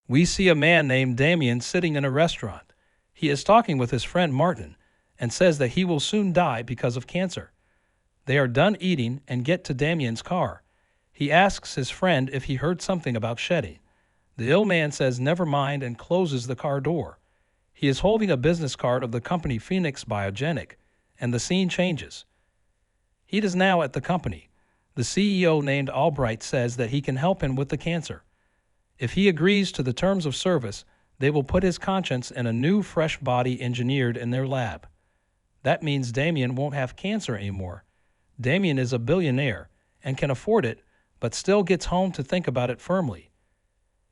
We see a man named Damien sitting in a restaurant. He is talking with his friend Martin and says that he will soon die because of cancer. They are done eating and get to Damien's car. He asks his friend if he heard something about shedding. The ill man says never mind and closes the car door. He is holding a business card of the company Phoenix Biogenic, and the scene changes. He is now at the company. The CEO named Albright says that he can help him with the cancer. If he agrees to the terms of service, they will put his conscience in a new fresh body engineered in their lab. That means Damien won't have cancer anymore. Damien is a billionaire and can afford it, but still gets home to think about it firmly.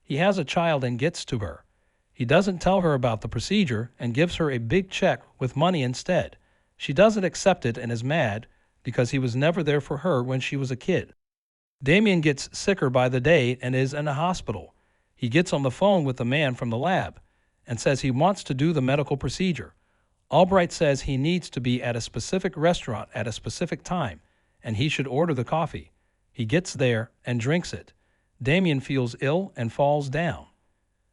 He has a child and gets to her. He doesn't tell her about the procedure and gives her a big check with money instead. She doesn't accept it and is mad because he was never there for her when she was a kid. Damien gets sicker by the day and is in a hospital. He gets on the phone with the man from the lab and says he wants to do the medical procedure. Albright says he needs to be at a specific restaurant at a specific time, and he should order the coffee. He gets there and drinks it. Damien feels ill and falls down.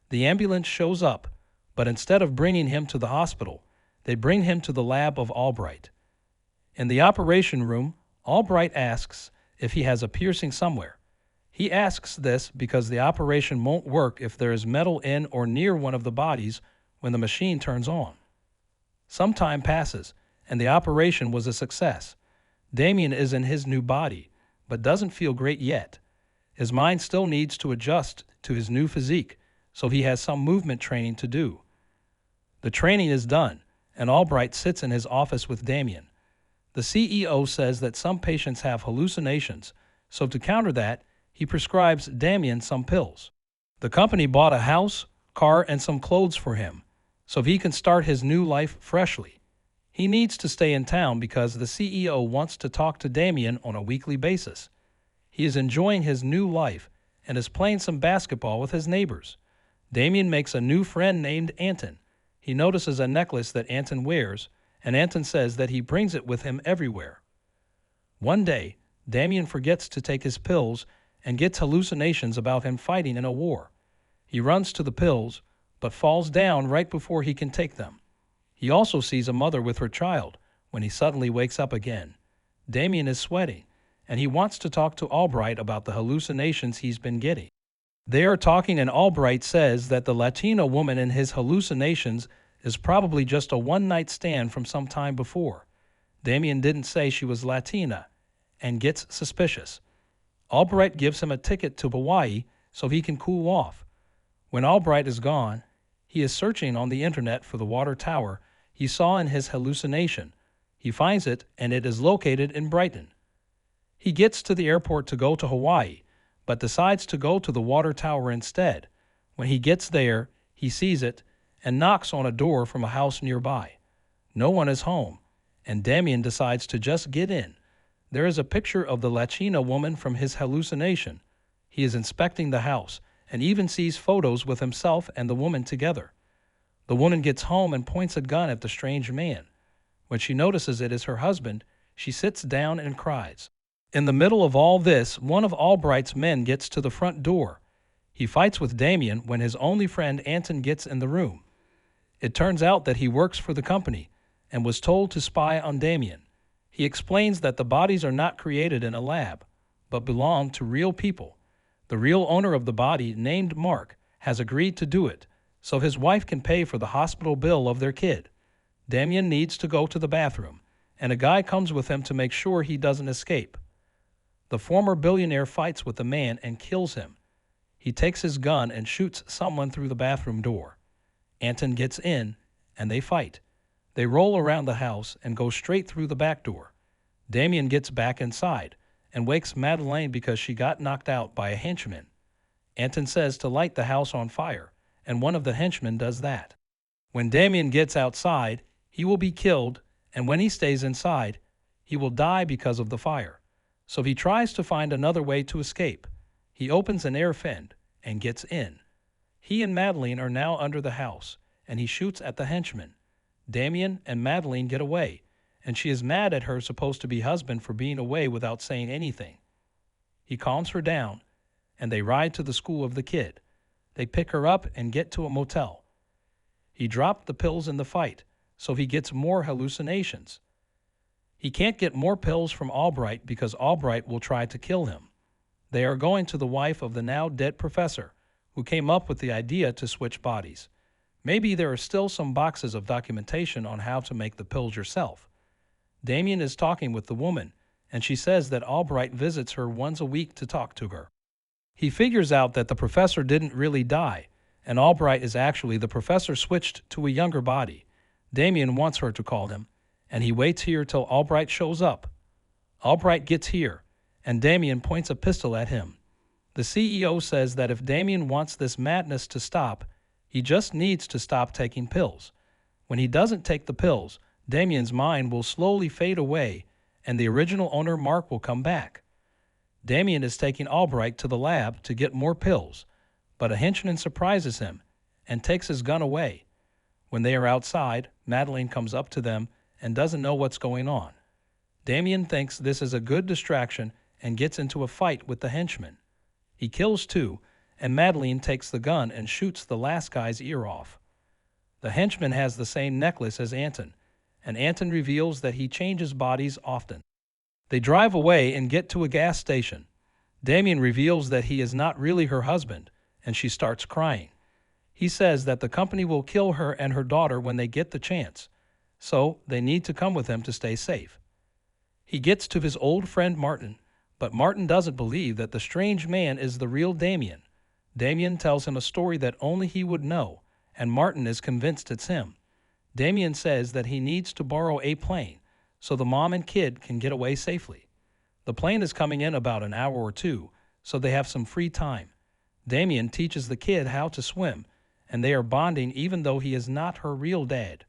The ambulance shows up, but instead of bringing him to the hospital, they bring him to the lab of Albright. In the operation room, Albright asks if he has a piercing somewhere. He asks this because the operation won't work if there is metal in or near one of the bodies when the machine turns on. Some time passes, and the operation was a success. Damien is in his new body, but doesn't feel great yet. His mind still needs to adjust to his new physique, so he has some movement training to do. The training is done, and Albright sits in his office with Damien. The CEO says that some patients have hallucinations, so to counter that, he prescribes Damien some pills. The company bought a house, car, and some clothes for him, so he can start his new life freshly. He needs to stay in town because the CEO wants to talk to Damien on a weekly basis. He is enjoying his new life and is playing some basketball with his neighbors. Damien makes a new friend named Anton. He notices a necklace that Anton wears, and Anton says that he brings it with him everywhere. One day, Damien forgets to take his pills and gets hallucinations about him fighting in a war. He runs to the pills, but falls down right before he can take them. He also sees a mother with her child when he suddenly wakes up again. Damien is sweating, and he wants to talk to Albright about the hallucinations he's been getting. They are talking, and Albright says that the Latina woman in his hallucinations is probably just a one-night stand from some time before. Damien didn't say she was Latina and gets suspicious. Albright gives him a ticket to Hawaii so he can cool off. When Albright is gone, he is searching on the internet for the water tower he saw in his hallucination. He finds it, and it is located in Brighton. He gets to the airport to go to Hawaii, but decides to go to the water tower instead. When he gets there, he sees it and knocks on a door from a house nearby. No one is home, and Damien decides to just get in. There is a picture of the Latina woman from his hallucination. He is inspecting the house and even sees photos with himself and the woman together. The woman gets home and points a gun at the strange man. When she notices it is her husband, she sits down and cries. In the middle of all this, one of Albright's men gets to the front door. He fights with Damien when his only friend Anton gets in the room. It turns out that he works for the company and was told to spy on Damien. He explains that the bodies are not created in a lab, but belong to real people. The real owner of the body, named Mark, has agreed to do it, so his wife can pay for the hospital bill of their kid. Damien needs to go to the bathroom, and a guy comes with him to make sure he doesn't escape. The former billionaire fights with the man and kills him. He takes his gun and shoots someone through the bathroom door. Anton gets in, and they fight. They roll around the house and go straight through the back door. Damien gets back inside and wakes Madeleine because she got knocked out by a henchman. Anton says to light the house on fire, and one of the henchmen does that. When Damien gets outside, he will be killed, and when he stays inside, he will die because of the fire. So he tries to find another way to escape. He opens an air vent and gets in. He and Madeleine are now under the house, and he shoots at the henchman. Damien and Madeleine get away, and she is mad at her supposed-to-be husband for being away without saying anything. He calms her down, and they ride to the school of the kid. They pick her up and get to a motel. He dropped the pills in the fight, so he gets more hallucinations. He can't get more pills from Albright because Albright will try to kill him. They are going to the wife of the now dead professor, who came up with the idea to switch bodies. Maybe there are still some boxes of documentation on how to make the pills yourself. Damien is talking with the woman, and she says that Albright visits her once a week to talk to her. He figures out that the professor didn't really die, and Albright is actually the professor switched to a younger body. Damien wants her to call him, and he waits here till Albright shows up. Albright gets here, and Damien points a pistol at him. The CEO says that if Damien wants this madness to stop, he just needs to stop taking pills. When he doesn't take the pills, Damien's mind will slowly fade away, and the original owner Mark will come back. Damien is taking Albright to the lab to get more pills, but a henchman surprises him and takes his gun away. When they are outside, Madeline comes up to them and doesn't know what's going on. Damien thinks this is a good distraction and gets into a fight with the henchman. He kills two, and Madeline takes the gun and shoots the last guy's ear off. The henchman has the same necklace as Anton, and Anton reveals that he changes bodies often. They drive away and get to a gas station. Damien reveals that he is not really her husband, and she starts crying. He says that the company will kill her and her daughter when they get the chance, so they need to come with him to stay safe. He gets to his old friend Martin, but Martin doesn't believe that the strange man is the real Damien. Damien tells him a story that only he would know, and Martin is convinced it's him. Damien says that he needs to borrow a plane so the mom and kid can get away safely. The plane is coming in about an hour or two, so they have some free time. Damien teaches the kid how to swim, and they are bonding even though he is not her real dad.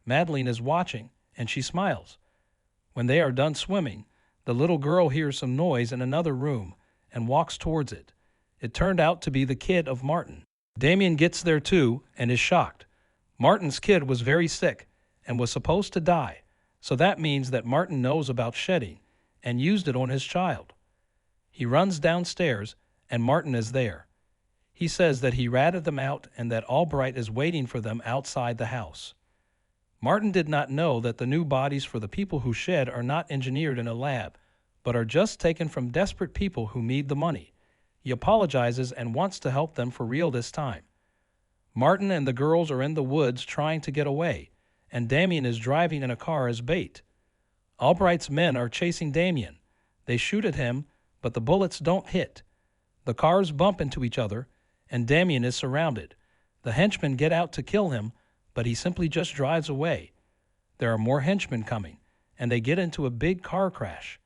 Madeline is watching, and she smiles. When they are done swimming, the little girl hears some noise in another room and walks towards it. It turned out to be the kid of Martin. Damien gets there too and is shocked. Martin's kid was very sick and was supposed to die, so that means that Martin knows about shedding and used it on his child. He runs downstairs, and Martin is there. He says that he ratted them out and that Albright is waiting for them outside the house. Martin did not know that the new bodies for the people who shed are not engineered in a lab, but are just taken from desperate people who need the money. He apologizes and wants to help them for real this time. Martin and the girls are in the woods trying to get away, and Damien is driving in a car as bait. Albright's men are chasing Damien. They shoot at him, but the bullets don't hit. The cars bump into each other, and Damien is surrounded. The henchmen get out to kill him, but he simply just drives away. There are more henchmen coming, and they get into a big car crash.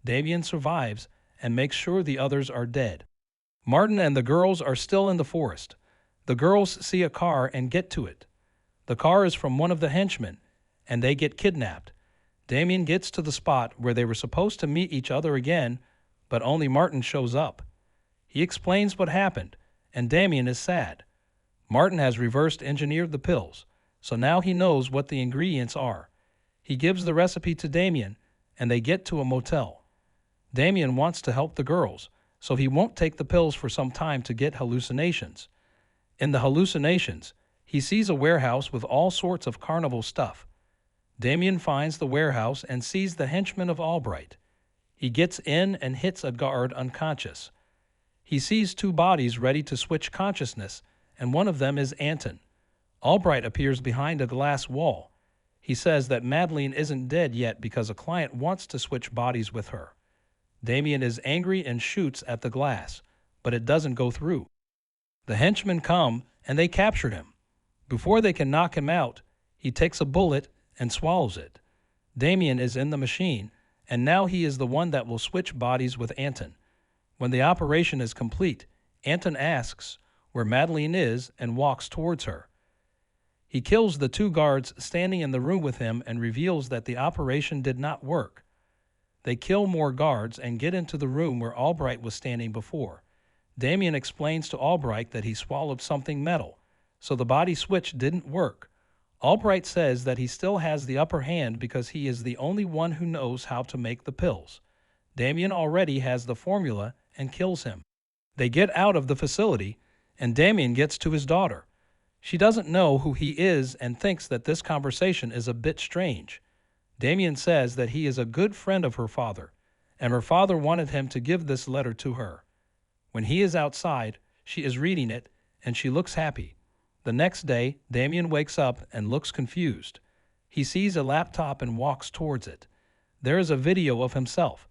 Damien survives and makes sure the others are dead. Martin and the girls are still in the forest. The girls see a car and get to it. The car is from one of the henchmen, and they get kidnapped. Damien gets to the spot where they were supposed to meet each other again, but only Martin shows up. He explains what happened, and Damien is sad. Martin has reversed engineered the pills, so now he knows what the ingredients are. He gives the recipe to Damien, and they get to a motel. Damien wants to help the girls, so he won't take the pills for some time to get hallucinations. In the hallucinations, he sees a warehouse with all sorts of carnival stuff. Damien finds the warehouse and sees the henchman of Albright. He gets in and hits a guard unconscious. He sees two bodies ready to switch consciousness, and one of them is Anton. Albright appears behind a glass wall. He says that Madeline isn't dead yet because a client wants to switch bodies with her. Damien is angry and shoots at the glass, but it doesn't go through. The henchmen come, and they capture him. Before they can knock him out, he takes a bullet and swallows it. Damien is in the machine, and now he is the one that will switch bodies with Anton. When the operation is complete, Anton asks where Madeline is and walks towards her. He kills the two guards standing in the room with him and reveals that the operation did not work. They kill more guards and get into the room where Albright was standing before. Damien explains to Albright that he swallowed something metal, so the body switch didn't work. Albright says that he still has the upper hand because he is the only one who knows how to make the pills. Damien already has the formula and kills him. They get out of the facility, and Damien gets to his daughter. She doesn't know who he is and thinks that this conversation is a bit strange. Damien says that he is a good friend of her father, and her father wanted him to give this letter to her. When he is outside, she is reading it, and she looks happy. The next day, Damien wakes up and looks confused. He sees a laptop and walks towards it. There is a video of himself.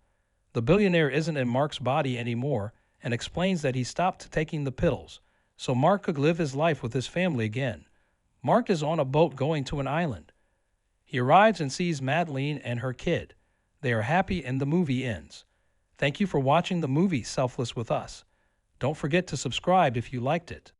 The billionaire isn't in Mark's body anymore and explains that he stopped taking the pills, so Mark could live his life with his family again. Mark is on a boat going to an island. He arrives and sees Madeline and her kid. They are happy and the movie ends. Thank you for watching the movie Selfless with us. Don't forget to subscribe if you liked it.